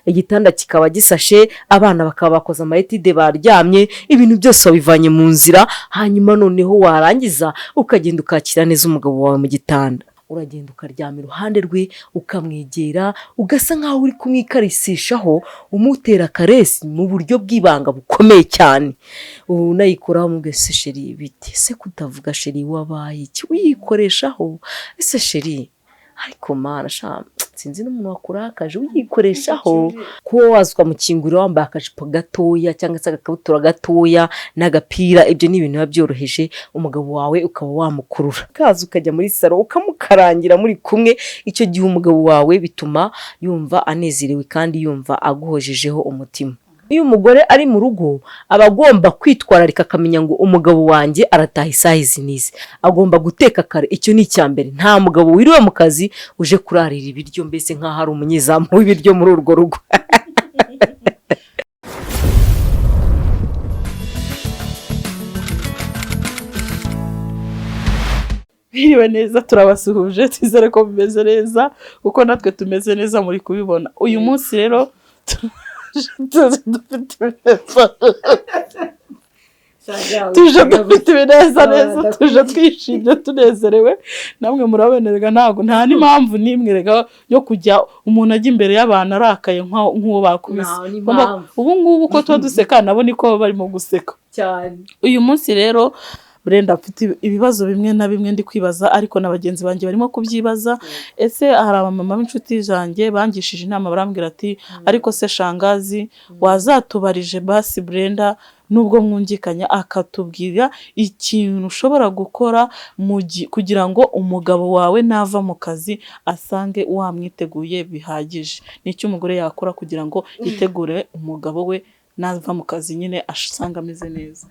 igitanda kikaba gisashe, abana bakaba bakoze amayetide baryamye, ibintu byose wabivanye mu nzira, hanyuma noneho warangiza ukagenda ukakira neza umugabo wawe mu gitanda. Uragenda ukaryama iruhande rwe, ukamwegera, ugasa nkaho uri kumwikarisishaho, umutera karesi mu buryo bw'ibanga bukomeye cyane. Unayikoraho umubwira ese sheri bite, ese kutavuga sheri wabaye iki, uyikoreshaho ese sheri ariko mana sinzi n'umuntu wakurakaje, uyikoreshaho kuba waza ukamukingurira wambaye akajipo gatoya cyangwa se agakabutura gatoya n'agapira. Ibyo ni ibintu biba byoroheje, umugabo wawe ukaba wamukurura, kaza ukajya muri salo ukamukarangira muri kumwe. Icyo gihe umugabo wawe bituma yumva anezerewe kandi yumva aguhojejeho umutima. Iyo umugore ari mu rugo aba agomba kwitwararika, akamenya ngo umugabo wanjye arataha isaha izi n'izi, agomba guteka kare. Icyo ni icya mbere. Nta mugabo wiriwe mu kazi uje kurarira ibiryo, mbese nk'aho ari umunyezamu w'ibiryo muri urwo rugo. Biriwe neza, turabasuhuje, twizere ko bimeze neza kuko natwe tumeze neza muri kubibona. Uyu munsi rero tuje dufite ibineza neza, tuje twishimye tunezerewe, namwe murabonerwa. Ntabwo nta n'impamvu n'imwe rega yo kujya umuntu ajya imbere y'abantu arakaye nk'uwo bakubise. Ubu ngubu ko tuba duseka nabo niko barimo guseka cyane. Uyu munsi rero Brenda afite ibibazo bimwe na bimwe ndi kwibaza, ariko na bagenzi banjye barimo kubyibaza. Ese hari abamama b'inshuti zanjye bangishije inama, barambwira ati ariko se shangazi wazatubarije basi Brenda nubwo mwungikanya akatubwira ikintu ushobora gukora kugira ngo umugabo wawe nava mu kazi asange wamwiteguye bihagije. N'icyo umugore yakora kugira ngo yitegure umugabo we nava mu kazi nyine asanga ameze neza.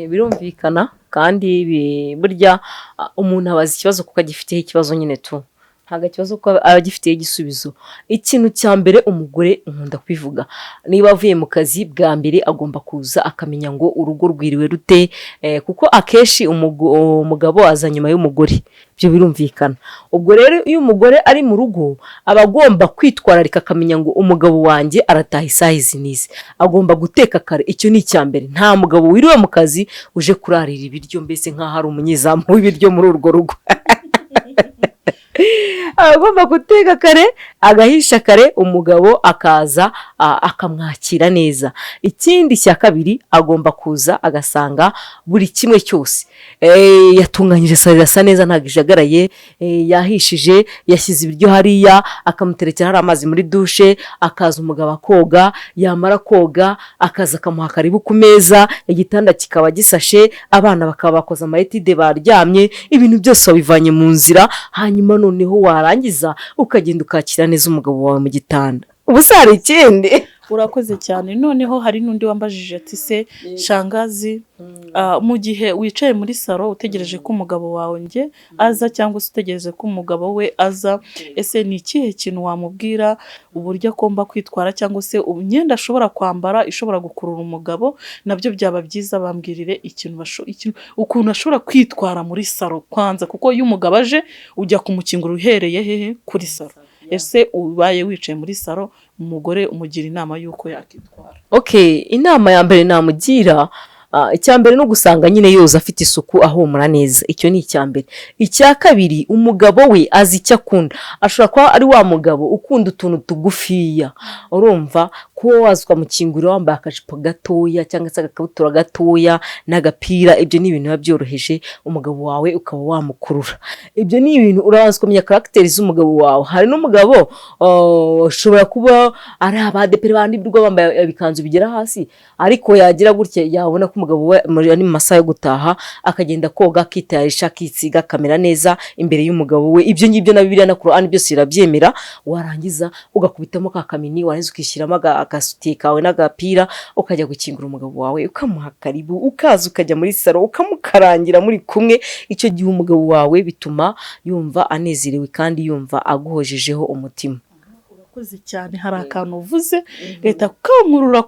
Birumvikana kandi burya umuntu abaza ikibazo kuko agifiteho ikibazo nyine tu, ntabwo ikibazo ko aba agifiteho igisubizo. Ikintu cya mbere umugore nkunda kwivuga, niba avuye mu kazi bwa mbere agomba kuza akamenya ngo urugo rwiriwe rute, kuko akenshi umugabo aza nyuma y'umugore. Ibyo birumvikana. Ubwo rero iyo umugore ari mu rugo aba agomba kwitwararika, akamenya ngo umugabo wanjye arataha isaha izi n'izi, agomba guteka kare. Icyo ni icya mbere. Nta mugabo wiriwe mu kazi uje kurarira ibiryo, mbese nk'aho ari umunyezamu w'ibiryo muri urwo rugo. Agomba guteka kare, agahisha kare, umugabo akaza akamwakira neza. Ikindi cya kabiri, agomba kuza agasanga buri kimwe cyose yatunganyije, sarasa neza, ntabwo ijagaraye, yahishije, yashyize ibiryo hariya, akamuterekera hari amazi muri dushe, akaza umugabo akoga, yamara koga akaza akamuha karibu ku meza, igitanda kikaba gisashe, abana bakaba bakoze amayetide baryamye, ibintu byose wabivanye mu nzira, hanyuma noneho warangiza ukagenda ukakira neza umugabo wawe mu gitanda. Ubu hari ikindi. Urakoze cyane. Noneho hari n'undi wambajije ati se shangazi, mu gihe wicaye muri salo utegereje ko umugabo wawe nge aza cyangwa se utegereje ko umugabo we aza, ese ni ikihe kintu wamubwira uburyo agomba kwitwara, cyangwa se imyenda ashobora kwambara ishobora gukurura umugabo? Nabyo byaba byiza bambwirire ukuntu ashobora kwitwara muri salo kwanza, kuko iyo umugabo aje ujya kumukingura uhereye hehe? Kuri salo. Ese ubaye wicaye muri salo, umugore umugira inama y'uko yakitwara? Inama ya mbere namugira, icya mbere no gusanga nyine yoza afite isuku, ahumura neza. Icyo ni icya mbere. Icya kabiri, umugabo we azi icyo akunda. Ashobora kuba ari wa mugabo ukunda utuntu tugufiya, urumva kuba waza ukamukingurira wambaye akajipo gatoya cyangwa se agakabutura gatoya n'agapira. Ibyo ni ibintu biba byoroheje, umugabo wawe ukaba wamukurura. Ibyo ni ibintu urabanza kumenya karagiteri z'umugabo wawe. Hari n'umugabo ushobora kuba ari abadeperi bandi birwa bambaye ibikanzu bigera hasi, ariko yagira gutya yabona ko umugabo we ari mu masaha yo gutaha, akagenda koga, akitayarisha, akisiga, akamera neza imbere y'umugabo we. Ibyo ngibyo na Bibiliya na Korani byose birabyemera. Warangiza ugakubitamo ka kamini, warangiza ukishyiramo agasutiye kawe n'agapira, ukajya gukingura umugabo wawe, ukamuha karibu, ukaza ukajya muri salo ukamukarangira muri kumwe. Icyo gihe umugabo wawe bituma yumva anezerewe kandi yumva aguhojejeho umutima. Urakoze cyane. Hari akantu uvuze leta kamurura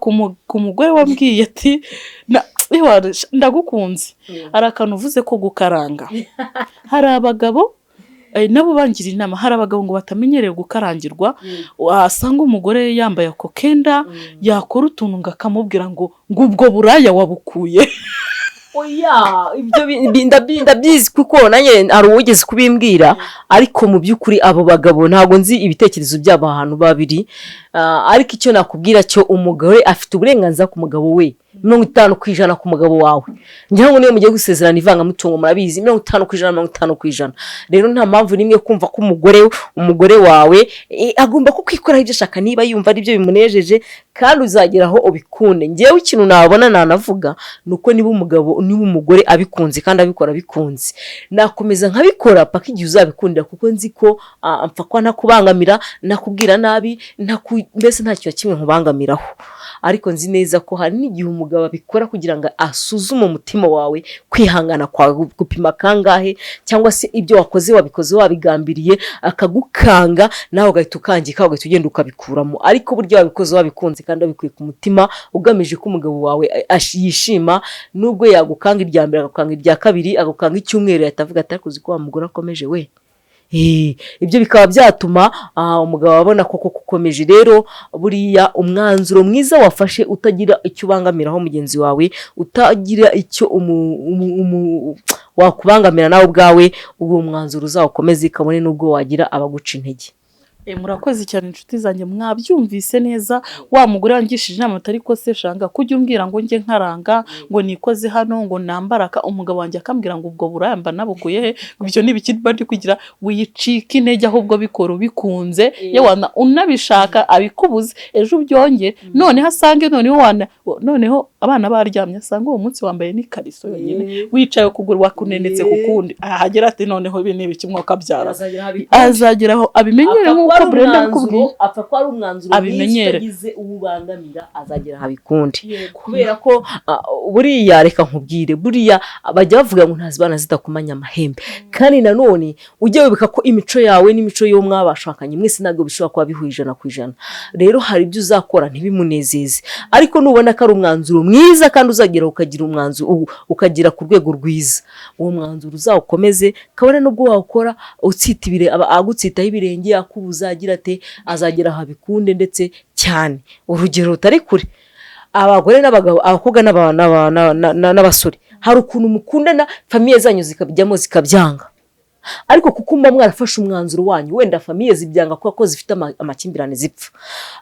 ku mugore wambwiye ati ndagukunze. Hari akantu uvuze ko gukaranga. Hari abagabo nabo bangira inama. Hari abagabo ngo batamenyereye gukarangirwa, wasanga umugore yambaye ako kenda yakora utuntu ngo akamubwira ngo ubwo buraya wabukuye. Oya, ibyo ndabyizi kuko nanjye hari uwugeze kubimbwira, ariko mu by'ukuri abo bagabo ntabwo nzi ibitekerezo byabo ahantu babiri, ariko icyo nakubwira cyo umugore afite uburenganzira ku mugabo we 50% ku mugabo wawe. Ngira ngo niyo mugiye gusezerana ivangamutungo murabizi 50%. Rero nta mpamvu nimwe kumva ko umugore wawe agomba kukwikoraho ibyo ashaka niba yumva ari byo bimunejeje, kandi uzageraho ubikunde. Ngewe ikintu nabona nanavuga nuko niba umugore abikunze kandi abikora bikunze, nakomeza nkabikora paka igihe uzabikundira, kuko nzi ko mpfa kwa ntakubangamira, nakubwira nabi, mbese nta kintu kimwe nkubangamiraho. Ariko nzi neza ko hari n'igihe umugabo abikora kugira ngo asuzume umutima wawe, kwihangana kwawe gupima kangahe, cyangwa se ibyo wakoze wabikoze wabigambiriye akagukanga, nawe ugahita ukangika ugahita ugenda ukabikuramo. Ariko buryo wabikoze wabikunze kandi wabikuye ku mutima ugamije ko umugabo wawe yishima, nubwo yagukanga irya mbere agukanga irya kabiri agukanga icyumweru yatavuga ati ariko uzi ko wa mugore akomeje we. Ibyo bikaba byatuma umugabo abona koko kukomeje. Rero buriya umwanzuro mwiza wafashe utagira icyo ubangamiraho mugenzi wawe, utagira icyo wakubangamira nawe ubwawe, uwo mwanzuro uzawukomeze kabone nubwo wagira abaguca intege. Murakoze cyane inshuti zanjye, mwabyumvise neza. Wa mugore wangishije inama atari ko se shanga kujya umbwira ngo njye nkaranga ngo nikoze hano ngo nambaraka, umugabo wanjye akambwira ngo ubwo burayamba nabukuye he, ibyo nibikirba ndi kugira wicika intege, ahubwo bikora bikunze yewana unabishaka abikubuze ejo byonge, none hasange noneho abana baryamye asanga uwo munsi wambaye ni kariso yonyine wicaye kuguru wakunenetse kukundi, ahagera ati noneho ibi nibi kimwe kabyara, azageraho abimenyere nk'uko Brenda akubwiye, apfa ko ari umwanzuro mwiza yagize ububangamira, azagera habikundi. Kubera ko buriya reka nkubwire, buriya bajya bavuga ngo ntazibana zitakumanya amahembe, kandi nanone ujye wibuka ko imico yawe n'imico yo mwabashakanye mwese ntabwo bishobora kuba bihuye 100%. Rero hari ibyo uzakora ntibimunezeze, ariko nubona ko ari umwanzuro mwiza kandi uzagera ukagira umwanzuro ukagira ku rwego rwiza, uwo mwanzuro uzawukomeze kabone nubwo wawukora utsitibire agutsitaho ibirenge uzagira ate, azagera habikunde ndetse cyane. Urugero rutari kure, abagore n'abagabo, abakobwa n'abasore, hari ukuntu mukundana famiye zanyu zikabijyamo zikabyanga, ariko kuko mba mwarafashe umwanzuro wanyu, wenda famiye zibyanga kuko zifite amakimbirane zipfa,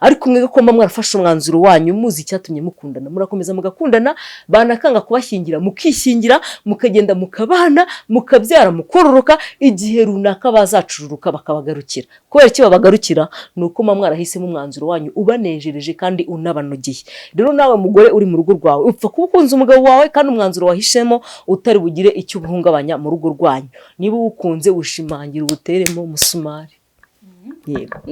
ariko mwe ko mba mwarafashe umwanzuro wanyu muzi icyatumye mukundana, murakomeza mugakundana, banakanga kubashyingira mukishyingira, mukagenda mukabana, mukabyara, mukororoka, igihe runaka bazacururuka bakabagarukira. Kubera iki babagarukira? Nuko mba mwarahisemo umwanzuro wanyu ubanejereje kandi unabanogeye. Rero nawe mugore uri mu rugo rwawe upfa kubukunza umugabo wawe kandi umwanzuro wahishemo utari bugire icyo ubuhungabanya mu rugo rwanyu. Niba ukunze ushimangira ubuteremo umusumari.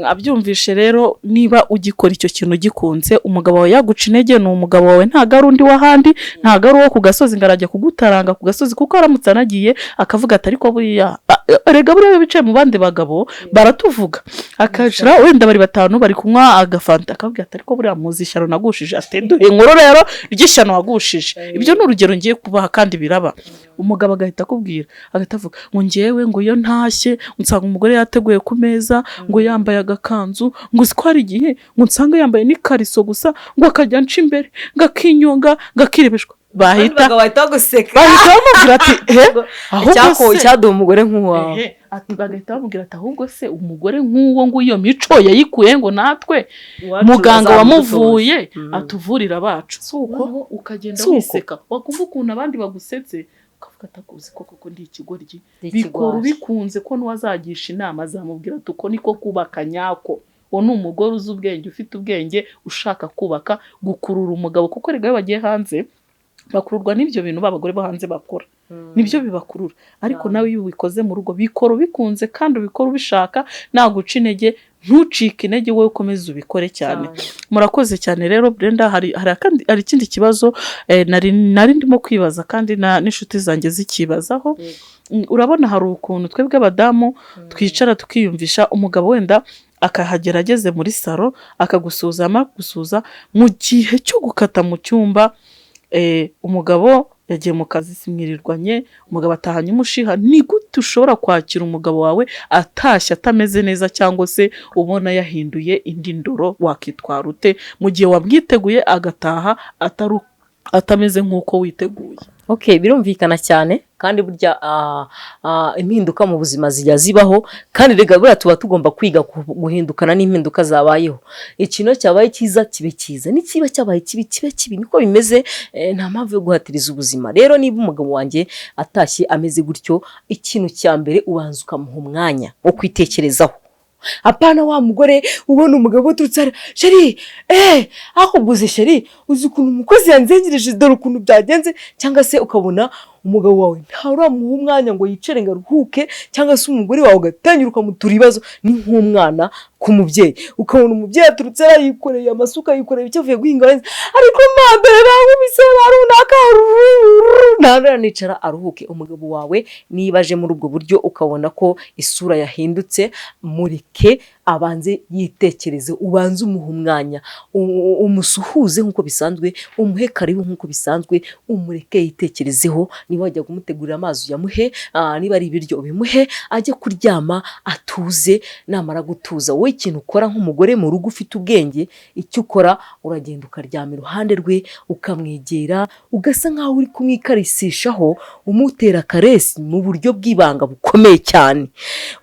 Abyumvishe rero, niba ugikora icyo kintu gikunze, umugabo wawe yaguca intege, ni umugabo wawe, ntago ari undi wahandi, ntago ari uwo ku gasozi ngarajya kugutaranga ku gasozi, kuko aramutse anagiye akavuga ati ariko buriya erega buriya bicaye mu bandi bagabo baratuvuga, akashira wenda bari batanu bari kunywa agafanta, akavuga ati ariko buriya muzi ishyano nagushije, atenduhe inkuru rero ry'ishyano wagushije. Ibyo ni urugero ngiye kubaha kandi biraba. Umugabo agahita akubwira, agahita avuga ngo ngewe ngo iyo ntashye nsanga umugore yateguye ku meza ngo yambaye agakanzu, ngo zikwara igihe ngo nsanga yambaye n'ikariso gusa, ngo akajya nca imbere ngakinyonga ngakirebeshwa, bahita bamubwira ati ahubwo cyaduha umugore nk'uwawe, bagahita bamubwira ati ahubwo se umugore nk'uwo ngo iyo mico yayikuye ngo natwe muganga wamuvuye atuvurira abacu. Suko ukagenda wiseka, wakumva ukuntu abandi bagusetse ukavuga atakuzi koko ndi ikigoryi, bikora bikunze ko n'uwazagisha inama azamubwira ati uko niko kubaka nyako. Uwo ni umugore uzi ubwenge, ufite ubwenge, ushaka kubaka, gukurura umugabo, kuko rega bagiye hanze bakururwa n'ibyo bintu babagore bo hanze bakora, nibyo bibakurura. Ariko nawe iyo ubikoze mu rugo bikora bikunze kandi ubikora ubishaka, naguca intege, ntucike intege, wowe ukomeze ubikore cyane. Murakoze cyane rero Brenda. Hari ikindi kibazo nari ndimo kwibaza kandi n'inshuti zanjye zikibazaho. Urabona hari ukuntu twebwe abadamu twicara tukiyumvisha, umugabo wenda akahagera ageze muri salo akagusuza mu gihe cyo gukata mu cyumba, umugabo yagiye mu kazi simwirirwanye, umugabo atahanye umushiha. Ni gute ushobora kwakira umugabo wawe atashye atameze neza cyangwa se ubona yahinduye indi ndoro? Wakitwara ute mu gihe wamwiteguye agataha atameze nk'uko witeguye? Okay, birumvikana cyane kandi burya impinduka mu buzima zijya zibaho, kandi rega buriya tuba tugomba kwiga guhindukana n'impinduka zabayeho. Ikintu cyabaye cyiza kibe cyiza, n'ikiba cyabaye kibi kibe kibi, niko bimeze. Nta mpamvu yo guhatiriza ubuzima. Rero niba umugabo wanjye atashye ameze gutyo, ikintu cya mbere ubanza ukamuha umwanya wo kwitekerezaho. Apana wa mugore ubona umugabo uturutse sheri akuguze sheri uzi ukuntu umukozi yanzengereje dore ukuntu byagenze, cyangwa se ukabona umugabo wawe nta uramuha umwanya ngo yicare ngo aruhuke, cyangwa se umugore wawe ugatanyura ukamutura ibibazo. Ni nk'umwana ku mubyeyi, ukabona umubyeyi aturutse yikoreye amasuka, yikoreye icyo avuye guhinga, ariko mbere bangubise barunaka ntanicara aruhuke. Umugabo wawe niba aje muri ubwo buryo ukabona ko isura yahindutse, mureke abanze yitekereze, ubanze umuha umwanya, umusuhuze nk'uko bisanzwe, umuhe karibu nk'uko bisanzwe, umureke yitekerezeho. Niba wajya kumutegurira amazi uyamuhe, niba ari ibiryo ubimuhe, ajye kuryama atuze. Namara gutuza, wowe ikintu ukora nk'umugore mu rugo ufite ubwenge, icyo ukora uragenda ukaryama iruhande rwe, ukamwegera, ugasa nkaho uri kumwikarisishaho, umutera karesi mu buryo bw'ibanga bukomeye cyane.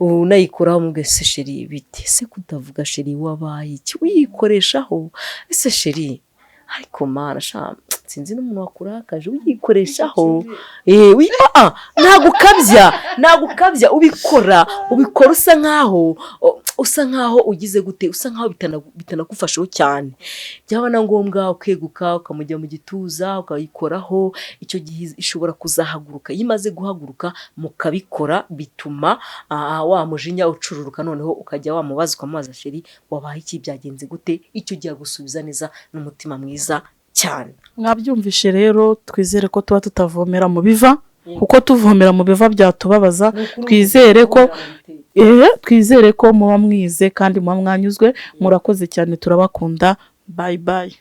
Unayikoraho umubwira se sheri bite, se kutavuga sheri wabaye iki, uyikoreshaho ese sheri ariko mana sinzi n'umuntu wakurakaje uyikoreshaho. Nagukabya ubikora usa nkaho ugize gute, usa nkaho bitanagufashaho cyane. Byaba na ngombwa ukeguka ukamujya mu gituza ukayikoraho, icyo gihe ishobora kuzahaguruka. Iyo imaze guhaguruka mukabikora, bituma wa mujinya ucururuka, noneho ukajya wamubaza ukamubaza sheri wabaye iki, byagenze gute. Icyo gihe gusubiza neza n'umutima mwiza cyane. Mwabyumvishe rero, twizere ko tuba tutavomera mu biva, kuko tuvomera mu biva byatubabaza. Twizere ko muba mwize kandi muba mwanyuzwe. Murakoze cyane, turabakunda. Bye bye.